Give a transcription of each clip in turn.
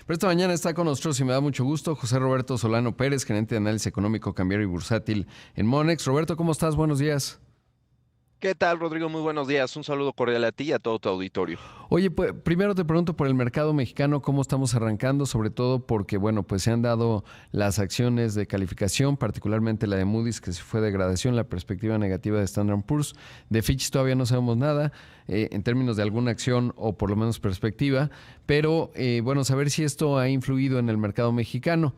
Pero esta mañana está con nosotros y me da mucho gusto José Roberto Solano Pérez, gerente de análisis económico, cambiario y bursátil en Monex. Roberto, ¿cómo estás? Buenos días. ¿Qué tal, Rodrigo? Muy buenos días. Un saludo cordial a ti y a todo tu auditorio. Oye, pues primero te pregunto por el mercado mexicano, cómo estamos arrancando, sobre todo porque, bueno, pues se han dado las acciones de calificación, particularmente la de Moody's, que se fue degradación, la perspectiva negativa de Standard Poor's. De Fitch todavía no sabemos nada en términos de alguna acción o por lo menos perspectiva, pero bueno, saber si esto ha influido en el mercado mexicano.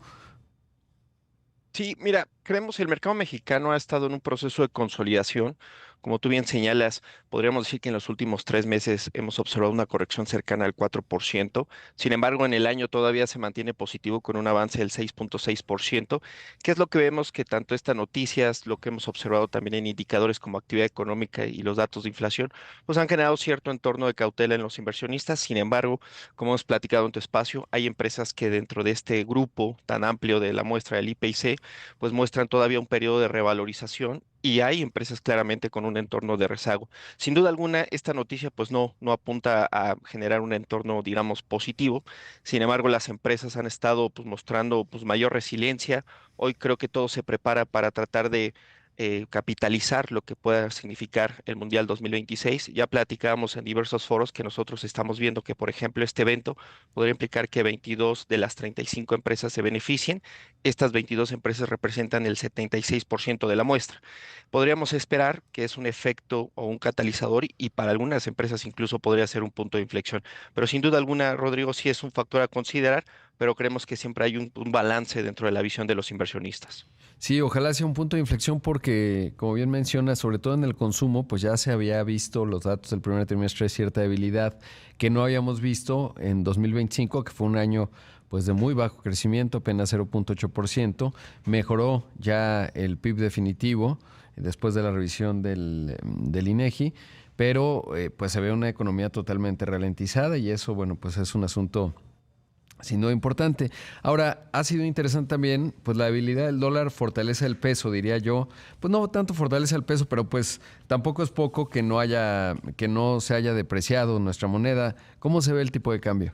Sí, mira, creemos el mercado mexicano ha estado en un proceso de consolidación. Como tú bien señalas, podríamos decir que en los últimos 3 meses hemos observado una corrección cercana al 4%. Sin embargo, en el año todavía se mantiene positivo con un avance del 6.6%. ¿Qué es lo que vemos? Que tanto estas noticias, lo que hemos observado también en indicadores como actividad económica y los datos de inflación, pues han generado cierto entorno de cautela en los inversionistas. Sin embargo, como hemos platicado en tu espacio, hay empresas que dentro de este grupo tan amplio de la muestra del IPC pues muestran todavía un periodo de revalorización y hay empresas claramente con un entorno de rezago. Sin duda alguna, esta noticia pues no apunta a generar un entorno, digamos, positivo. Sin embargo, las empresas han estado pues mostrando pues mayor resiliencia. Hoy creo que todo se prepara para tratar de capitalizar lo que pueda significar el Mundial 2026. Ya platicábamos en diversos foros que nosotros estamos viendo que, por ejemplo, este evento podría implicar que 22 de las 35 empresas se beneficien. Estas 22 empresas representan el 76% de la muestra. Podríamos esperar que es un efecto o un catalizador y para algunas empresas incluso podría ser un punto de inflexión. Pero sin duda alguna, Rodrigo, sí es un factor a considerar, pero creemos que siempre hay un balance dentro de la visión de los inversionistas. Sí, ojalá sea un punto de inflexión porque, como bien menciona, sobre todo en el consumo, pues ya se había visto los datos del primer trimestre de cierta debilidad que no habíamos visto en 2025, que fue un año pues de muy bajo crecimiento, apenas 0.8%. Mejoró ya el PIB definitivo después de la revisión del INEGI, pero pues se ve una economía totalmente ralentizada y eso, bueno, pues es un asunto sin duda importante. Ahora, ha sido interesante también, pues la debilidad del dólar fortalece el peso, diría yo. Pues no tanto fortalece el peso, pero pues tampoco es poco que no se haya depreciado nuestra moneda. ¿Cómo se ve el tipo de cambio?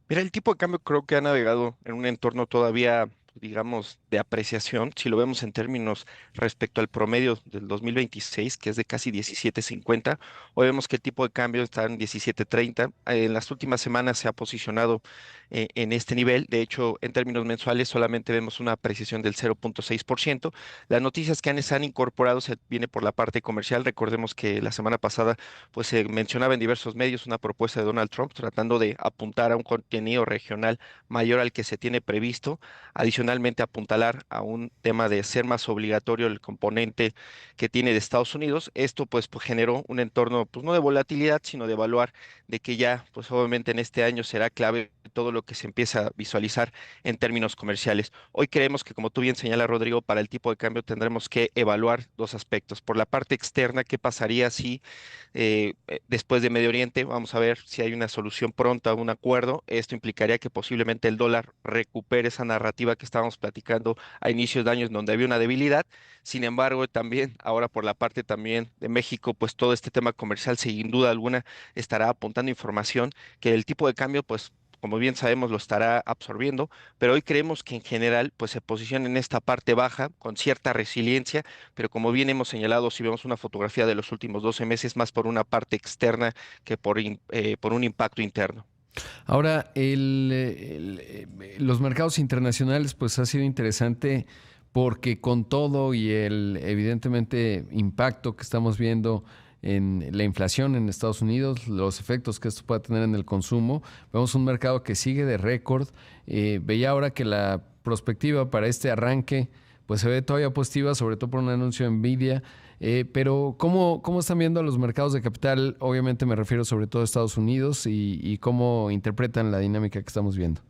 Mira, el tipo de cambio creo que ha navegado en un entorno todavía, digamos, de apreciación. Si lo vemos en términos respecto al promedio del 2026, que es de casi 17.50, hoy vemos que el tipo de cambio está en 17.30. En las últimas semanas se ha posicionado en este nivel. De hecho, en términos mensuales solamente vemos una apreciación del 0.6%. Las noticias que se han incorporado se viene por la parte comercial. Recordemos que la semana pasada pues se mencionaba en diversos medios una propuesta de Donald Trump tratando de apuntar a un contenido regional mayor al que se tiene previsto, adicionalmente apuntalar a un tema de ser más obligatorio el componente que tiene de Estados Unidos. Esto pues generó un entorno pues no de volatilidad, sino de evaluar de que ya pues obviamente en este año será clave todo lo que se empieza a visualizar en términos comerciales. Hoy creemos que, como tú bien señala, Rodrigo, para el tipo de cambio tendremos que evaluar dos aspectos. Por la parte externa, ¿qué pasaría si después de Medio Oriente, vamos a ver si hay una solución pronta, un acuerdo? Esto implicaría que posiblemente el dólar recupere esa narrativa que estábamos platicando a inicios de años donde había una debilidad. Sin embargo, también ahora por la parte también de México, pues todo este tema comercial sin duda alguna estará apuntando información que el tipo de cambio, pues como bien sabemos, lo estará absorbiendo, pero hoy creemos que en general pues se posiciona en esta parte baja con cierta resiliencia, pero como bien hemos señalado, si vemos una fotografía de los últimos 12 meses, más por una parte externa que por un impacto interno. Ahora, los mercados internacionales, pues ha sido interesante porque con todo y el evidentemente impacto que estamos viendo en la inflación en Estados Unidos, los efectos que esto pueda tener en el consumo, vemos un mercado que sigue de récord. Veía ahora que la perspectiva para este arranque pues se ve todavía positiva, sobre todo por un anuncio de Nvidia. Pero ¿cómo están viendo los mercados de capital? Obviamente me refiero sobre todo a Estados Unidos y cómo interpretan la dinámica que estamos viendo.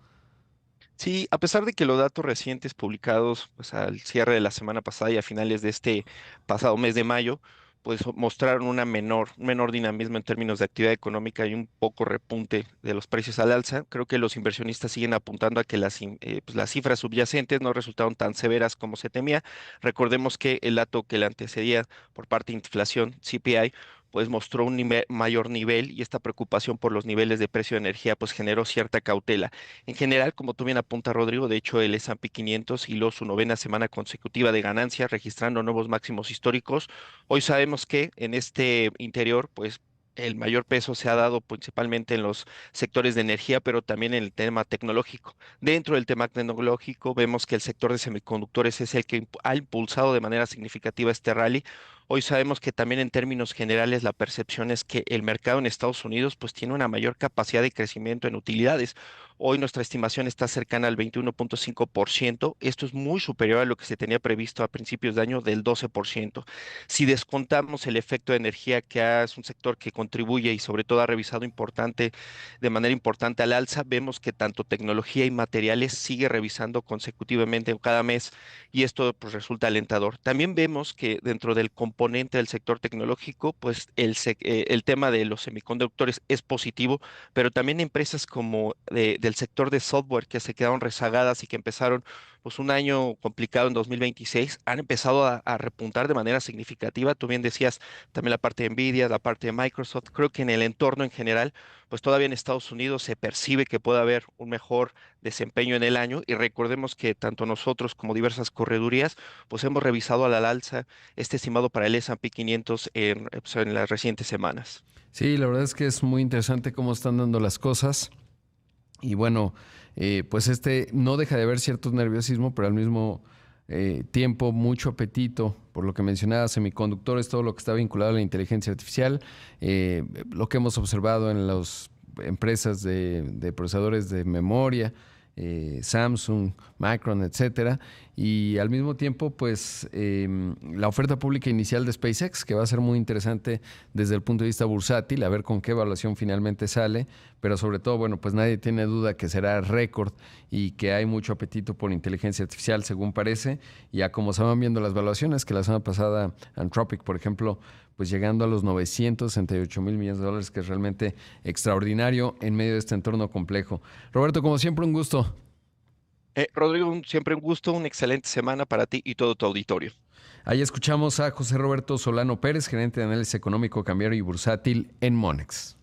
Sí, a pesar de que los datos recientes publicados pues, al cierre de la semana pasada y a finales de este pasado mes de mayo, pues mostraron un menor dinamismo en términos de actividad económica y un poco repunte de los precios al alza. Creo que los inversionistas siguen apuntando a que pues, las cifras subyacentes no resultaron tan severas como se temía. Recordemos que el dato que le antecedía por parte de inflación, CPI, pues mostró un mayor nivel y esta preocupación por los niveles de precio de energía pues generó cierta cautela. En general, como tú bien apunta Rodrigo, de hecho el S&P 500 hiló su novena semana consecutiva de ganancia, registrando nuevos máximos históricos. Hoy sabemos que en este interior, pues el mayor peso se ha dado principalmente en los sectores de energía, pero también en el tema tecnológico. Dentro del tema tecnológico, vemos que el sector de semiconductores es el que ha impulsado de manera significativa este rally. Hoy sabemos que también en términos generales la percepción es que el mercado en Estados Unidos pues tiene una mayor capacidad de crecimiento en utilidades. Hoy nuestra estimación está cercana al 21.5%. Esto es muy superior a lo que se tenía previsto a principios de año del 12%. Si descontamos el efecto de energía, es un sector que contribuye y sobre todo ha revisado de manera importante al alza, vemos que tanto tecnología y materiales sigue revisando consecutivamente cada mes y esto pues resulta alentador. También vemos que dentro del componente del sector tecnológico, pues el tema de los semiconductores es positivo, pero también empresas como del sector de software que se quedaron rezagadas y que empezaron pues un año complicado en 2026, han empezado a repuntar de manera significativa. Tú bien decías también la parte de Nvidia, la parte de Microsoft. Creo que en el entorno en general, pues todavía en Estados Unidos se percibe que puede haber un mejor desempeño en el año y recordemos que tanto nosotros como diversas corredurías, pues hemos revisado a la alza este estimado para el S&P 500 pues, en las recientes semanas. Sí, la verdad es que es muy interesante cómo están dando las cosas. Y bueno, pues no deja de haber cierto nerviosismo, pero al mismo tiempo mucho apetito, por lo que mencionaba, semiconductores, todo lo que está vinculado a la inteligencia artificial, lo que hemos observado en las empresas de procesadores de memoria, Samsung, Micron, etcétera, y al mismo tiempo, pues la oferta pública inicial de SpaceX, que va a ser muy interesante desde el punto de vista bursátil, a ver con qué evaluación finalmente sale, pero sobre todo, bueno, pues nadie tiene duda que será récord y que hay mucho apetito por inteligencia artificial, según parece, y a como se van viendo las evaluaciones, que la semana pasada Anthropic, por ejemplo, pues llegando a los 968 mil millones de dólares, que es realmente extraordinario en medio de este entorno complejo. Roberto, como siempre, un gusto. Rodrigo, siempre un gusto, una excelente semana para ti y todo tu auditorio. Ahí escuchamos a José Roberto Solano Pérez, gerente de análisis económico, cambiario y bursátil en Monex.